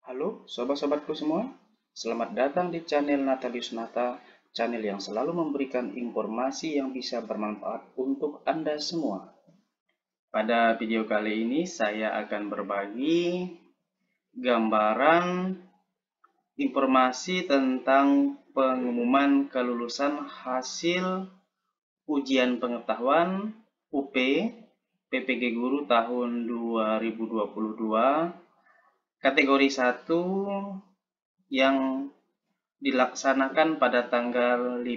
Halo sobat-sobatku semua, selamat datang di channel Natalius Nata, channel yang selalu memberikan informasi yang bisa bermanfaat untuk Anda semua. Pada video kali ini saya akan berbagi gambaran informasi tentang pengumuman kelulusan hasil ujian pengetahuan UP PPG Guru tahun 2022 kategori 1 yang dilaksanakan pada tanggal 15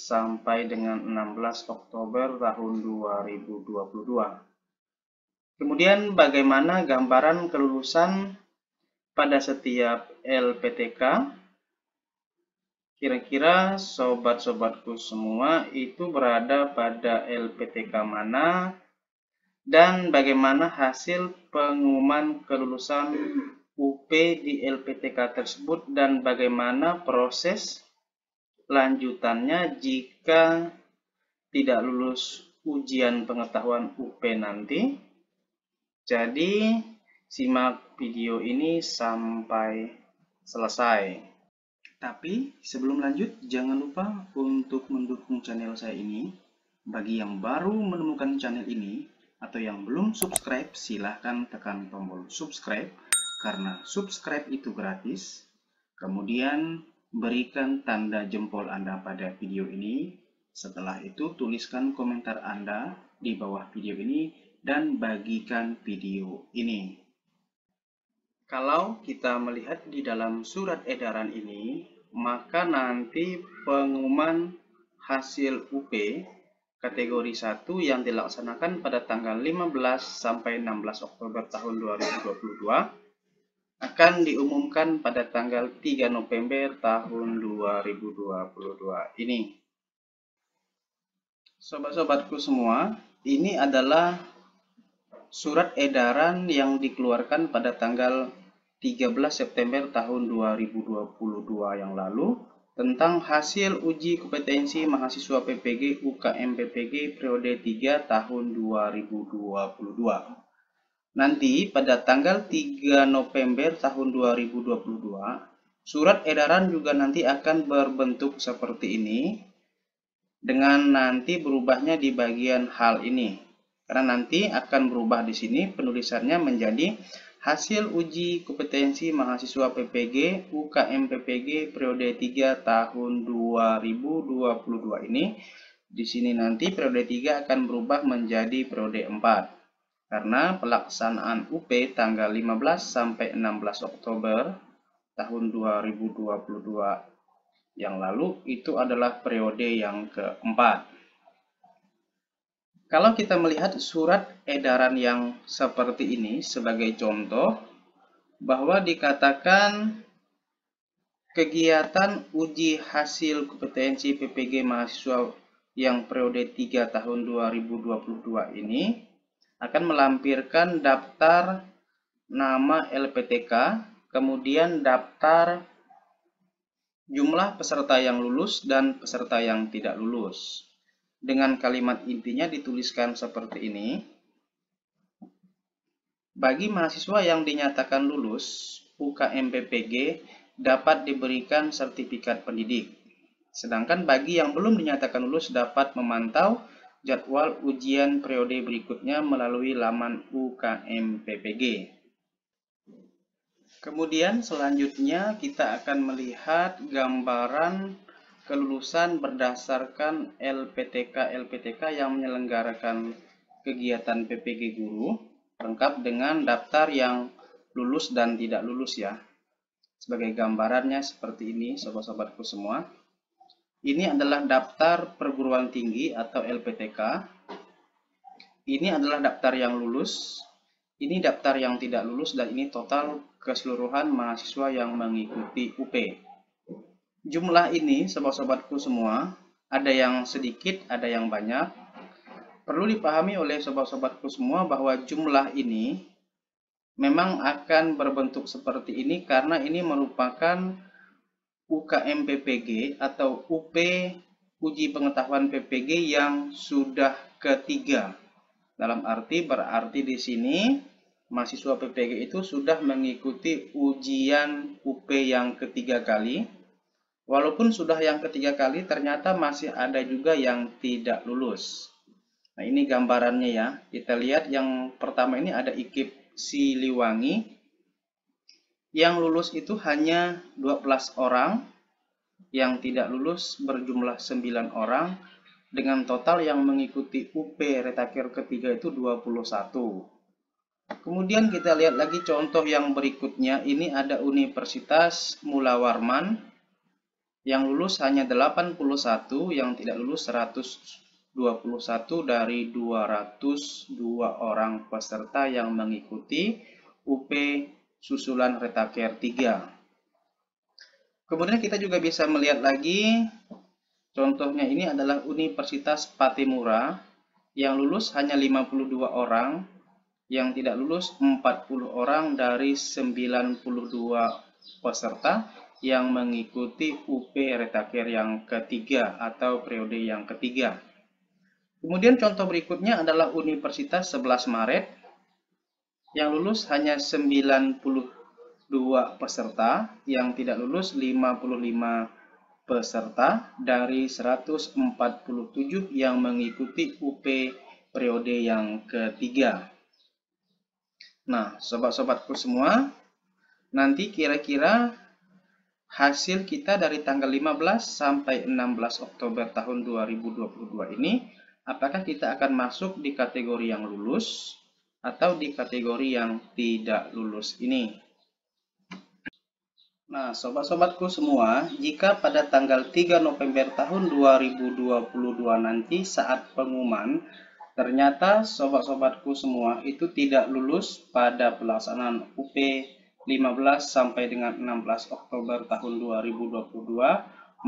sampai dengan 16 Oktober tahun 2022. Kemudian bagaimana gambaran kelulusan pada setiap LPTK? Kira-kira sobat-sobatku semua itu berada pada LPTK mana? Dan bagaimana hasil pengumuman kelulusan UP di LPTK tersebut dan bagaimana proses lanjutannya jika tidak lulus ujian pengetahuan UP nanti. Jadi simak video ini sampai selesai. Tapi sebelum lanjut, jangan lupa untuk mendukung channel saya ini. Bagi yang baru menemukan channel ini atau yang belum subscribe, silahkan tekan tombol subscribe karena subscribe itu gratis. Kemudian berikan tanda jempol Anda pada video ini. Setelah itu tuliskan komentar Anda di bawah video ini dan bagikan video ini. Kalau kita melihat di dalam surat edaran ini, maka nanti pengumuman hasil UP kategori 1 yang dilaksanakan pada tanggal 15 sampai 16 Oktober tahun 2022 akan diumumkan pada tanggal 3 November tahun 2022 ini. Sobat-sobatku semua, ini adalah surat edaran yang dikeluarkan pada tanggal 13 September tahun 2022 yang lalu tentang hasil uji kompetensi mahasiswa PPG UKM PPG periode 3 tahun 2022. Nanti pada tanggal 3 November tahun 2022, surat edaran juga nanti akan berbentuk seperti ini dengan nanti berubahnya di bagian hal ini. Karena nanti akan berubah di sini penulisannya menjadi hasil uji kompetensi mahasiswa PPG UKM PPG periode 3 tahun 2022 ini. Di sini nanti periode 3 akan berubah menjadi periode 4. Karena pelaksanaan UP tanggal 15 sampai 16 Oktober tahun 2022 yang lalu itu adalah periode yang keempat. Kalau kita melihat surat edaran yang seperti ini sebagai contoh, bahwa dikatakan kegiatan uji hasil kompetensi PPG mahasiswa yang periode 3 tahun 2022 ini akan melampirkan daftar nama LPTK, kemudian daftar jumlah peserta yang lulus dan peserta yang tidak lulus. Dengan kalimat intinya dituliskan seperti ini. Bagi mahasiswa yang dinyatakan lulus UKM PPG dapat diberikan sertifikat pendidik. Sedangkan bagi yang belum dinyatakan lulus dapat memantau jadwal ujian periode berikutnya melalui laman UKM PPG. Kemudian selanjutnya kita akan melihat gambaran kelulusan berdasarkan LPTK yang menyelenggarakan kegiatan PPG Guru, lengkap dengan daftar yang lulus dan tidak lulus ya. Sebagai gambarannya seperti ini sobat-sobatku semua. Ini adalah daftar perguruan tinggi atau LPTK. Ini adalah daftar yang lulus. Ini daftar yang tidak lulus dan ini total keseluruhan mahasiswa yang mengikuti UP. Jumlah ini sobat-sobatku semua, ada yang sedikit, ada yang banyak. Perlu dipahami oleh sobat-sobatku semua bahwa jumlah ini memang akan berbentuk seperti ini karena ini merupakan UKM PPG atau UP uji pengetahuan PPG yang sudah ketiga. Dalam arti berarti di sini mahasiswa PPG itu sudah mengikuti ujian UP yang ketiga kali. Walaupun sudah yang ketiga kali, ternyata masih ada juga yang tidak lulus. Nah, ini gambarannya ya. Kita lihat yang pertama ini ada IKIP Siliwangi. Yang lulus itu hanya 12 orang. Yang tidak lulus berjumlah 9 orang. Dengan total yang mengikuti UP Retaker ketiga itu 21. Kemudian kita lihat lagi contoh yang berikutnya. Ini ada Universitas Mula Warman. Yang lulus hanya 81, yang tidak lulus 121 dari 202 orang peserta yang mengikuti UP susulan Retaker 3. Kemudian kita juga bisa melihat lagi, contohnya ini adalah Universitas Patimura, yang lulus hanya 52 orang, yang tidak lulus 40 orang dari 92 peserta yang mengikuti UP Retaker yang ketiga atau periode yang ketiga. Kemudian contoh berikutnya adalah Universitas 11 Maret yang lulus hanya 92 peserta, yang tidak lulus 55 peserta dari 147 yang mengikuti UP periode yang ketiga. Nah, sobat-sobatku semua, nanti kira-kira hasil kita dari tanggal 15 sampai 16 Oktober tahun 2022 ini, apakah kita akan masuk di kategori yang lulus atau di kategori yang tidak lulus ini. Nah, sobat-sobatku semua, jika pada tanggal 3 November tahun 2022 nanti saat pengumuman, ternyata sobat-sobatku semua itu tidak lulus pada pelaksanaan UP 15 sampai dengan 16 Oktober tahun 2022,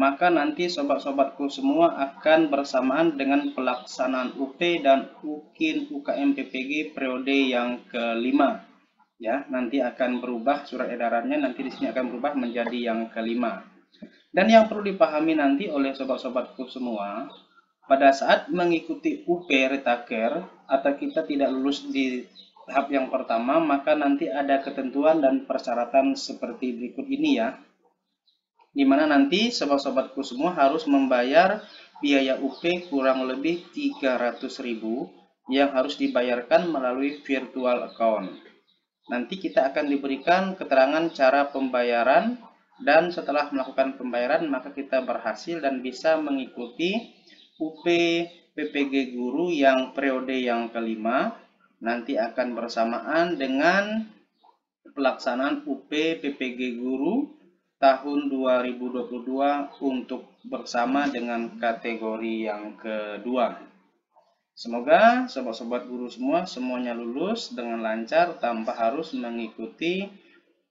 maka nanti sobat-sobatku semua akan bersamaan dengan pelaksanaan UP dan UKIN UKM PPG periode yang kelima. Ya, nanti akan berubah surat edarannya, nanti di sini akan berubah menjadi yang kelima. Dan yang perlu dipahami nanti oleh sobat-sobatku semua, pada saat mengikuti UP Retaker atau kita tidak lulus di tahap yang pertama, maka nanti ada ketentuan dan persyaratan seperti berikut ini ya. Dimana nanti sobat-sobatku semua harus membayar biaya UP kurang lebih 300.000 yang harus dibayarkan melalui virtual account. Nanti kita akan diberikan keterangan cara pembayaran, dan setelah melakukan pembayaran maka kita berhasil dan bisa mengikuti UP PPG Guru yang periode yang kelima. Nanti akan bersamaan dengan pelaksanaan UP PPG Guru tahun 2022 untuk bersama dengan kategori yang kedua. Semoga sobat-sobat guru semua semuanya lulus dengan lancar tanpa harus mengikuti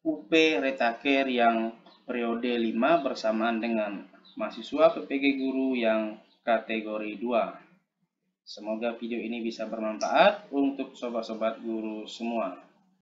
UP Retaker yang periode 5 bersamaan dengan mahasiswa PPG Guru yang kategori 2. Semoga video ini bisa bermanfaat untuk sobat-sobat guru semua.